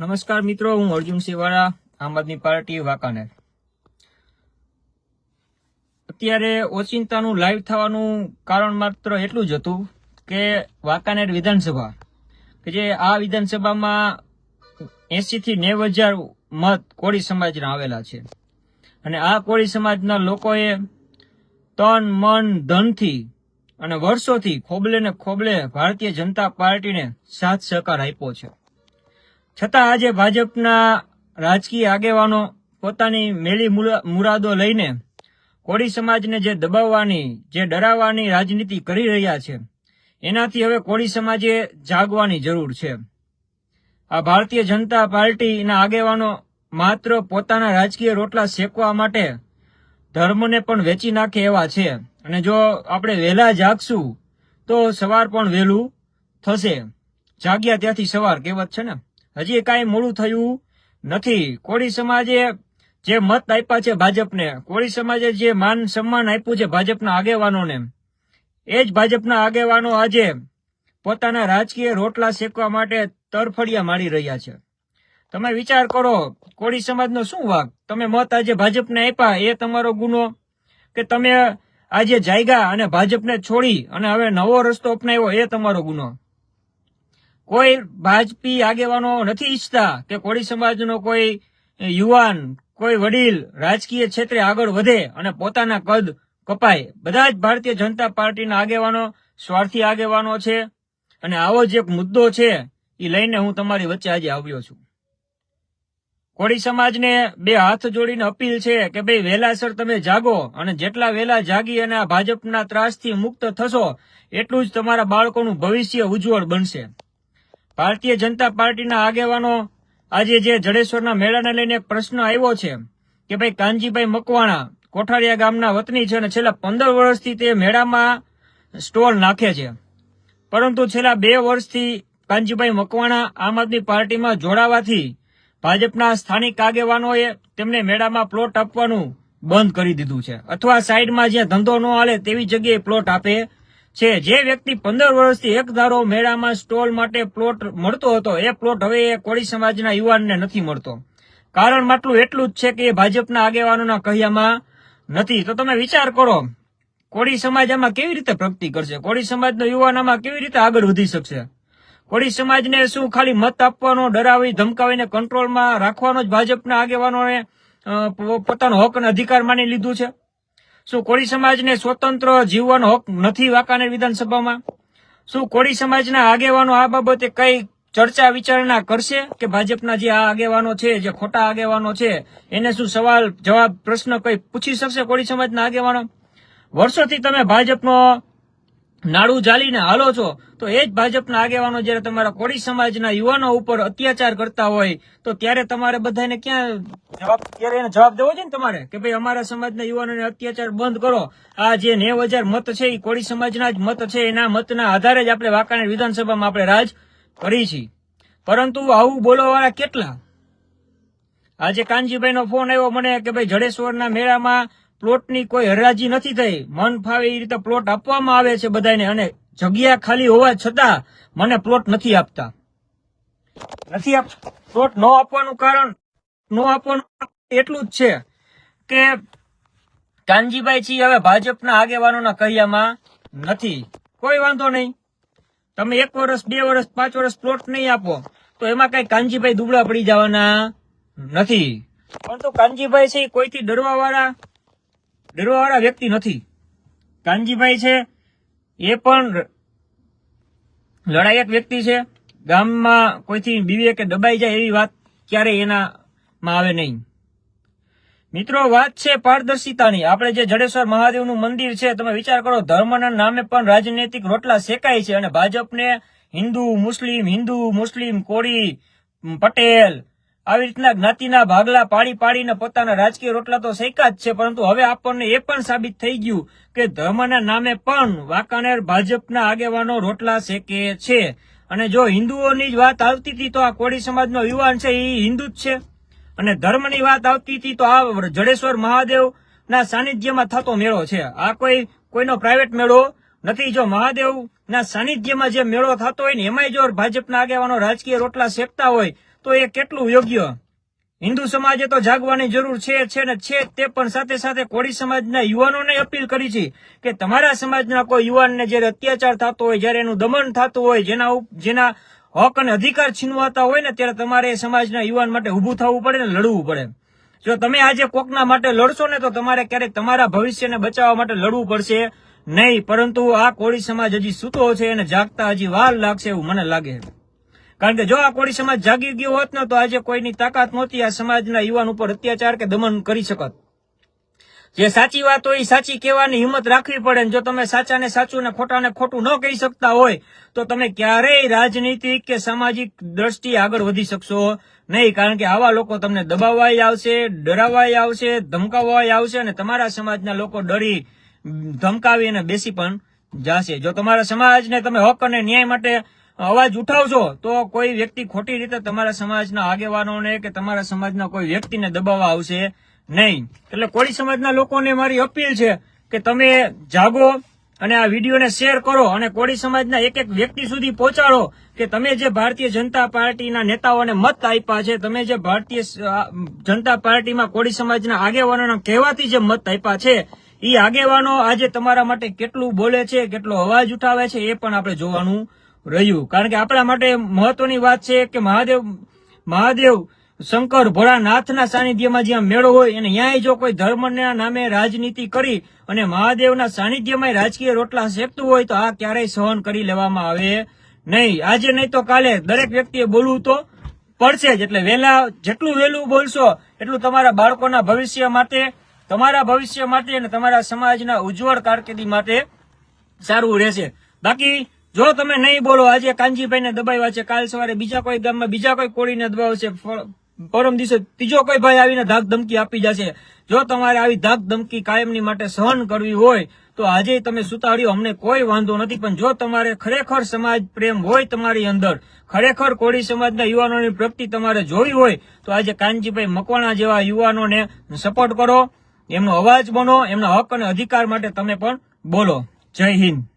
નમસ્કાર મિત્રો, હું અર્જુન સિવાળા, આમ આદમી પાર્ટી વાંકાનેર. અત્યારે ઓચિંતાનું લાઈવ થવાનું કારણ માત્ર એટલું જ હતું કે વાંકાનેર વિધાનસભા કે જે આ વિધાનસભામાં 80 થી 90,000 મત કોળી સમાજના આવેલા છે અને આ કોળી સમાજના લોકોએ તન મન ધનથી અને વર્ષોથી ખોબલે ને ખોબલે ભારતીય જનતા પાર્ટીને સાથ સહકાર આપ્યો છે. છતાં આજે ભાજપના રાજકીય આગેવાનો પોતાની મેલી મુરાદો લઈને કોળી સમાજને જે દબાવવાની, જે ડરાવવાની રાજનીતિ કરી રહ્યા છે, એનાથી હવે કોળી સમાજે જાગવાની જરૂર છે. આ ભારતીય જનતા પાર્ટીના આગેવાનો માત્ર પોતાના રાજકીય રોટલા શેકવા માટે ધર્મને પણ વેચી નાખે એવા છે અને જો આપણે વહેલા જાગશું તો સવાર પણ વહેલું થશે. જાગ્યા ત્યાંથી સવાર કહેવત છે ને. હજી કાંઈ મોડું થયું નથી. કોળી સમાજે જે મત આપ્યા છે ભાજપને, કોળી સમાજે જે માન સન્માન આપ્યું છે ભાજપના આગેવાનોને, એ જ ભાજપના આગેવાનો આજે પોતાના રાજકીય રોટલા શેકવા માટે તરફડિયા મારી રહ્યા છે. તમે વિચાર કરો, કોળી સમાજનો શું વાંક? તમે મત આજે ભાજપને આપ્યા એ તમારો ગુનો, કે તમે આજે જાગ્યા અને ભાજપને છોડી અને હવે નવો રસ્તો અપનાવ્યો એ તમારો ગુનો? કોઈ ભાજપી આગેવાનો નથી ઈચ્છતા કે કોળી સમાજનો કોઈ યુવાન, કોઈ વડીલ રાજકીય ક્ષેત્રે આગળ વધે અને પોતાના કદ કપાય. બધા જ ભારતીય જનતા પાર્ટીના આગેવાનો સ્વાર્થી આગેવાનો છે અને આવો જ એક મુદ્દો છે એ લઈને હું તમારી વચ્ચે આજે આવ્યો છું. કોળી સમાજને બે હાથ જોડીને અપીલ છે કે ભાઈ વહેલાસર તમે જાગો અને જેટલા વહેલા જાગી અને આ ભાજપના ત્રાસથી મુક્ત થશો એટલું જ તમારા બાળકોનું ભવિષ્ય ઉજ્જવળ બનશે. ભારતીય જનતા પાર્ટીના આગેવાનો આજે જે જડેશ્વરના મેળાને લઈને એક પ્રશ્ન આવ્યો છે કે ભાઈ કાનજીભાઈ મકવાણા કોઠારિયા ગામના વતની છે અને છેલ્લા 15 વર્ષથી તે મેળામાં સ્ટોલ નાખે છે, પરંતુ છેલ્લા 2 વર્ષથી કાનજીભાઈ મકવાણા આમ આદમી પાર્ટીમાં જોડાવાથી ભાજપના સ્થાનિક આગેવાનોએ તેમને મેળામાં પ્લોટ આપવાનું બંધ કરી દીધું છે અથવા સાઈડમાં જ્યાં ધંધો ન હાલે તેવી જગ્યાએ પ્લોટ આપે છે. જે વ્યક્તિ 15 વર્ષથી એક ધારો મેળામાં સ્ટોલ માટે પ્લોટ મળતો હતો એ પ્લોટ હવે એ કોળી સમાજના યુવાનને નથી મળતો. કારણ માટલું એટલું જ છે કે એ ભાજપના આગેવાનોના કહ્યામાં નથી. તો તમે વિચાર કરો, કોળી સમાજ આમાં કેવી રીતે પ્રગતિ કરશે? કોળી સમાજનો યુવાન આમાં કેવી રીતે આગળ વધી શકશે? કોળી સમાજને શું ખાલી મત આપવાનો, ડરાવી ધમકાવીને કંટ્રોલમાં રાખવાનો જ ભાજપના આગેવાનોને પોતાનો હક અને અધિકાર માની લીધું છે? શું કોળી સમાજને સ્વતંત્ર જીવવાનો હક નથી વાંકાનેર વિધાનસભામાં? શું કોળી સમાજના આગેવાનો આ બાબતે કઈ ચર્ચા વિચારણા કરશે કે ભાજપના જે આ આગેવાનો છે, જે ખોટા આગેવાનો છે, એને શું સવાલ જવાબ પ્રશ્ન કઈ પૂછી શકશે કોળી સમાજના આગેવાનો? વર્ષોથી તમે ભાજપનો નાડું જાલીને હાલો છો તો એ જ ભાજપના આગેવાનો જયારે તમારા કોળી સમાજના યુવાનો ઉપર અત્યાચાર કરતા હોય તો ત્યારે તમારે બધાને ક્યાં જવાબ દેવો છે ને તમારે કે ભાઈ અમારા સમાજના યુવાનોને અત્યાચાર બંધ કરો. આ જે 90,000 મત છે એ કોળી સમાજના જ મત છે, એના મતના આધારે જ આપણે વાંકાનેર વિધાનસભામાં આપણે રાજ કરી છીએ. પરંતુ આવું બોલવાવાળા કેટલા? આજે કાનજીભાઈનો ફોન આવ્યો મને કે ભાઈ જડેશ્વરના મેળામાં પ્લોટની કોઈ હરાજી નથી થઈ, મન ફાવે એ રીતે પ્લોટ આપવામાં આવે છે બધાને અને જગ્યા ખાલી હોવા છતાં મને પ્લોટ નથી આપતા. પ્લોટ ન આપવાનું કારણ એટલું જ છે કે કાનજીભાઈ છે હવે ભાજપના આગેવાનોના કહ્યામાં નથી. કોઈ વાંધો નહીં, તમે 1 વર્ષ, 2 વર્ષ, 5 વર્ષ પ્લોટ નહીં આપો તો એમાં કઈ કાનજીભાઈ દુબળા પડી જવાના નથી. પરંતુ કાનજીભાઈ છે કોઈથી ડરવાવાળા વ્યક્તિ નથી. કાનજીભાઈ છે એ પણ લડાયક વ્યક્તિ છે. ગામમાં કોઈથી બીવે કે દબાઈ જાય એવી વાત ક્યારેય એનામાં આવે નહીં. મિત્રો, વાત છે પારદર્શિતાની. આપણે જે જડેશ્વર મહાદેવનું મંદિર છે, તમે વિચાર કરો, ધર્મના નામે પણ રાજનૈતિક રોટલા શેકાય છે અને ભાજપને હિન્દુ મુસ્લિમ, કોળી, પટેલ આવી રીતના જ્ઞાતિના ભાગલા પાડીને પોતાના રાજકીય રોટલા તો શેકા જ છે. પરંતુ હવે આપણને એ પણ સાબિત થઈ ગયું કે ધર્મના નામે પણ વાંકાનેર ભાજપના આગેવાનો રોટલા શેકે છે. અને જો હિન્દુઓની જ વાત આવતી હતી તો આ કોળી સમાજનો યુવાન છે એ હિન્દુ જ છે, અને ધર્મની વાત આવતી હતી તો આ જડેશ્વર મહાદેવના સાનિધ્યમાં થતો મેળો છે. આ કોઈનો પ્રાઇવેટ મેળો નથી. જો મહાદેવના સાનિધ્યમાં જે મેળો થતો હોય ને એમાંય જો ભાજપના આગેવાનો રાજકીય રોટલા શેકતા હોય તો એ કેટલું યોગ્ય? હિન્દુ સમાજે તો જાગવાની જરૂર છે ને છે, તે પણ સાથે સાથે કોળી સમાજના યુવાનોને અપીલ કરી છે કે તમારા સમાજના કોઈ યુવાનને જયારે અત્યાચાર થતો હોય, જયારે એનું દમન થતું હોય, જેના હક અને અધિકાર છીનવાતા હોય ને, ત્યારે તમારે સમાજના યુવાન માટે ઊભું થવું પડે ને લડવું પડે. જો તમે આજે કોકના માટે લડશો ને તો તમારે ક્યારેક તમારા ભવિષ્યને બચાવવા માટે લડવું પડશે નહીં. પરંતુ આ કોળી સમાજ હજી સૂતો છે અને જાગતા હજી વાર લાગશે એવું મને લાગે. કારણ કે જો આ કોળી સમાજ જાગી ગયો હોત ને તો આજે કોઈની તાકાત નહોતી આ સમાજના યુવાન ઉપર અત્યાચાર કે દમન કરી શકત. જે સાચી વાત હોય એ સાચી કહેવાની હિંમત રાખવી પડે. જો તમે સાચાને સાચું ને ખોટાને ખોટું ન કહી શકતા હોય તો તમે ક્યારેય રાજનીતિક કે સામાજિક દ્રષ્ટિએ આગળ વધી શકશો નહીં. કારણ કે આવા લોકો તમને દબાવવાય આવશે, ડરાવવાય આવશે, ધમકાવવાય આવશે અને તમારા સમાજના લોકો ડરી ધમકાવી અને બેસી પણ જશે. જો તમારા સમાજને તમે હક અને ન્યાય માટે અવાજ ઉઠાવશો તો કોઈ વ્યક્તિ ખોટી રીતે તમારા સમાજના આગેવાનોને કે તમારા સમાજના કોઈ વ્યક્તિને દબાવવા આવશે નહીં. એટલે કોળી સમાજના લોકોને મારી અપીલ છે કે તમે જાગો અને આ વિડીયોને શેર કરો અને કોળી સમાજના એક એક વ્યક્તિ સુધી પહોંચાડો કે તમે જે ભારતીય જનતા પાર્ટીના નેતાઓને મત આપ્યા છે, તમે જે ભારતીય જનતા પાર્ટીમાં કોળી સમાજના આગેવાનોના કહેવાથી જે મત આપ્યા છે, એ આગેવાનો આજે તમારા માટે કેટલું બોલે છે, કેટલો અવાજ ઉઠાવે છે, એ પણ આપણે જોવાનું રહ્યું. કારણ કે આપણા માટે મહત્વની વાત છે કે મહાદેવ શંકર ભોળાનાથના સાનિધ્યમાં જ્યાં મેળો હોય અને ત્યાંય જો કોઈ ધર્મના નામે રાજનીતિ કરી અને મહાદેવના સાનિધ્યમાં રાજકીય રોટલા શેકતું હોય તો આ ક્યારેય સહન કરી લેવામાં આવે નહીં. આજે નહીં તો કાલે દરેક વ્યક્તિએ બોલવું તો પડશે જ. એટલે જેટલું વહેલું બોલશો એટલું તમારા બાળકોના ભવિષ્ય માટે, તમારા ભવિષ્ય માટે અને તમારા સમાજના ઉજ્જવળ કારકિર્દી માટે સારું રહેશે. બાકી જો તમે નહીં બોલો, આજે કાનજીભાઈને દબાવ્યા છે, કાલ સવારે બીજા કોઈ ગામમાં બીજા કોઈ કોળીને દબાવશે, પરમ દિવસે ત્રીજો કોઈ ભાઈ આવીને ધાક ધમકી આપી જશે. જો તમારે આવી ધાક ધમકી કાયમની માટે સહન કરવી હોય તો આજે તમે સુતાડ્યો, અમને કોઈ વાંધો નથી. પણ જો તમારે ખરેખર સમાજ પ્રેમ હોય તમારી અંદર, ખરેખર કોળી સમાજના યુવાનોની પ્રગતિ તમારે જોવી હોય તો આજે કાનજીભાઈ મકવાણા જેવા યુવાનોને સપોર્ટ કરો, એમનો અવાજ બનો, એમના હક અને અધિકાર માટે તમે પણ બોલો. જય હિન્દ.